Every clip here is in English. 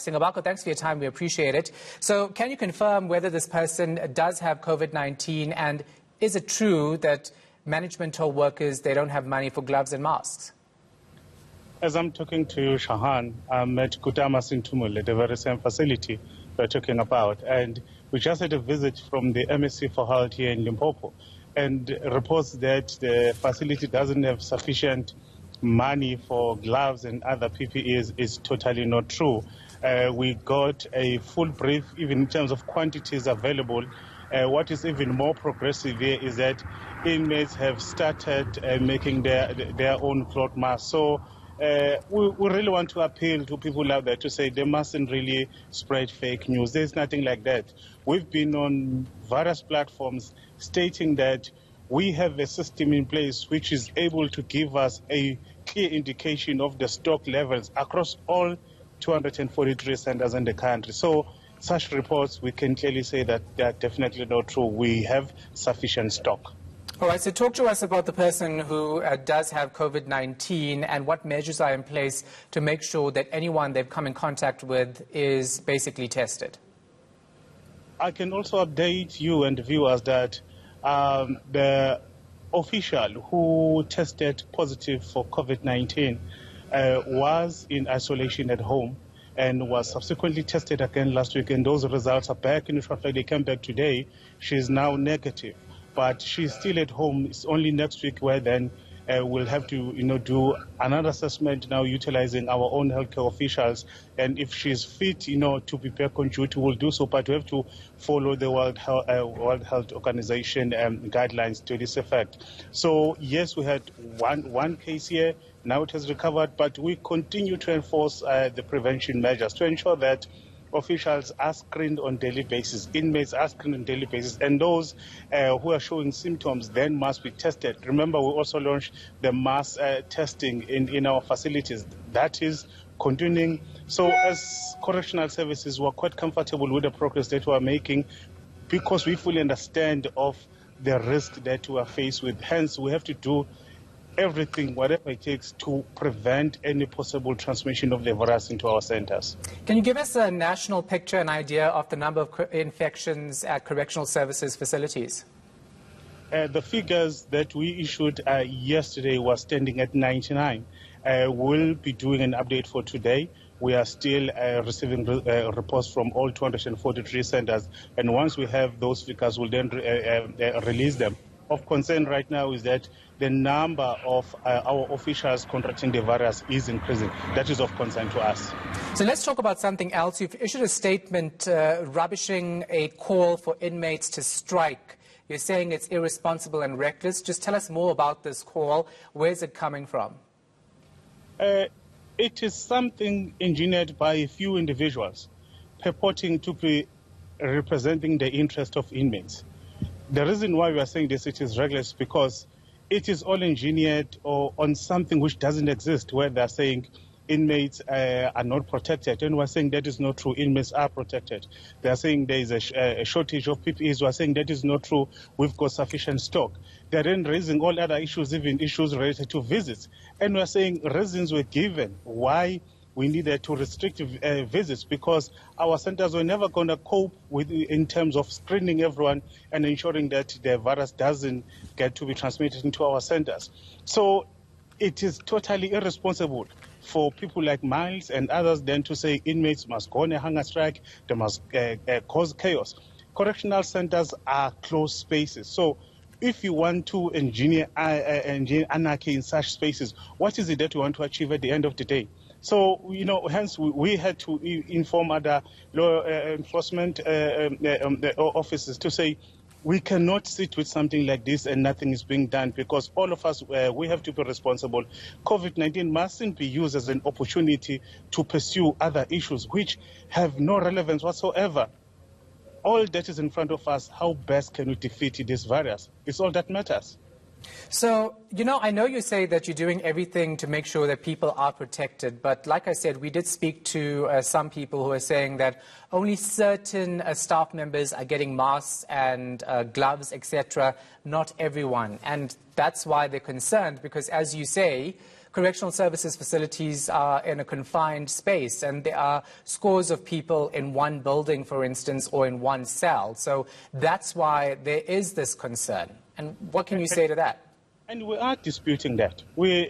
Singabako, thanks for your time. We appreciate it. So can you confirm whether this person does have COVID-19, and is it true that management told workers they don't have money for gloves and masks? As I'm talking to you, Shahan, I'm at Ku-tama Sinthu-mule, the very same facility we're talking about. And we just had a visit from the MSC for Health here in Limpopo, and reports that the facility doesn't have sufficient money for gloves and other PPEs is totally not true. We got a full brief, even in terms of quantities available. What is even more progressive here is that inmates have started making their own cloth masks. So we really want to appeal to people out there to say they mustn't really spread fake news. There's nothing like that. We've been on various platforms stating that we have a system in place which is able to give us a clear indication of the stock levels across all 243 centers in the country. So such reports, we can clearly say that they are definitely not true. We have sufficient stock. All right, so talk to us about the person who does have COVID-19 and what measures are in place to make sure that anyone they've come in contact with is basically tested. I can also update you and the viewers that the official who tested positive for COVID-19 was in isolation at home and was subsequently tested again last week, and those results are back. In fact, they came back today. She is now negative, but she's still at home. It's only next week where then we'll have to, do another assessment now utilizing our own healthcare officials. And if she's fit, to be back on duty, we'll do so. But we have to follow the World Health Organization guidelines to this effect. So yes, we had one case here. Now it has recovered, but we continue to enforce the prevention measures to ensure that officials are screened on daily basis, inmates are screened on daily basis, and those who are showing symptoms then must be tested. Remember, we also launched the mass testing in our facilities. That is continuing. So as correctional services, we're quite comfortable with the progress that we're making because we fully understand of the risk that we are faced with. Hence, we have to do everything, whatever it takes, to prevent any possible transmission of the virus into our centers. Can you give us a national picture, an idea of the number of infections at correctional services facilities? The figures that we issued yesterday were standing at 99. We'll be doing an update for today. We are still receiving reports from all 243 centers, and once we have those figures, we'll then release them. Of concern right now is that the number of our officials contracting the virus is increasing. That is of concern to us. So let's talk about something else. You've issued a statement rubbishing a call for inmates to strike. You're saying it's irresponsible and reckless. Just tell us more about this call. Where's it coming from? It is something engineered by a few individuals purporting to be representing the interest of inmates. The reason why we are saying this, it is reckless, because it is all engineered on something which doesn't exist, where they're saying inmates are not protected. And we're saying that is not true. Inmates are protected. They're saying there is a shortage of PPEs. We're saying that is not true. We've got sufficient stock. They're then raising all other issues, even issues related to visits. And we're saying reasons were given why we needed to restrict visits, because our centers were never going to cope with in terms of screening everyone and ensuring that the virus doesn't get to be transmitted into our centers. So it is totally irresponsible for people like Miles and others then to say inmates must go on a hunger strike, they must cause chaos. Correctional centers are closed spaces. So if you want to engineer anarchy in such spaces, what is it that you want to achieve at the end of the day? So, hence we had to inform other law enforcement officers to say we cannot sit with something like this and nothing is being done, because all of us, we have to be responsible. COVID-19 mustn't be used as an opportunity to pursue other issues which have no relevance whatsoever. All that is in front of us, how best can we defeat this virus? It's all that matters. So, I know you say that you're doing everything to make sure that people are protected, but like I said, we did speak to some people who are saying that only certain staff members are getting masks and gloves, etc., not everyone. And that's why they're concerned, because as you say, correctional services facilities are in a confined space, and there are scores of people in one building, for instance, or in one cell. So that's why there is this concern. And what can you say to that? And we are disputing that. We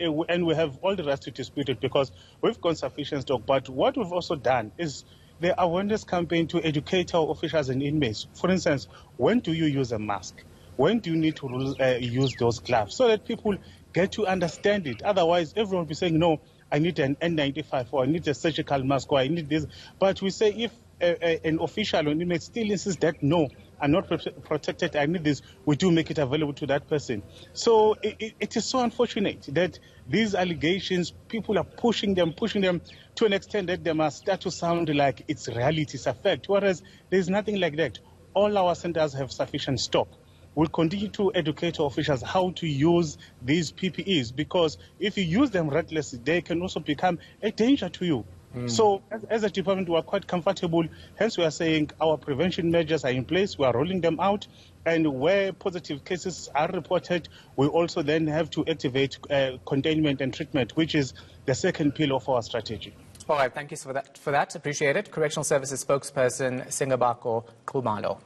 have all the right to dispute it because we've got sufficient stock. But what we've also done is the awareness campaign to educate our officials and inmates. For instance, when do you use a mask? When do you need to use those gloves? So that people get to understand it. Otherwise, everyone will be saying, no, I need an N95 or I need a surgical mask or I need this. But we say if an official or an inmate still insists that, no, I'm not protected, I need this, we do make it available to that person. So it is so unfortunate that these allegations, people are pushing them to an extent that they must start to sound like it's reality, it's a fact, whereas there's nothing like that. All our centers have sufficient stock. We'll continue to educate our officials how to use these PPEs because if you use them recklessly, they can also become a danger to you. So as a department, we are quite comfortable. Hence, we are saying our prevention measures are in place. We are rolling them out. And where positive cases are reported, we also then have to activate containment and treatment, which is the second pillar of our strategy. All right. Thank you for that. Appreciate it. Correctional Services spokesperson Singabako Khumalo.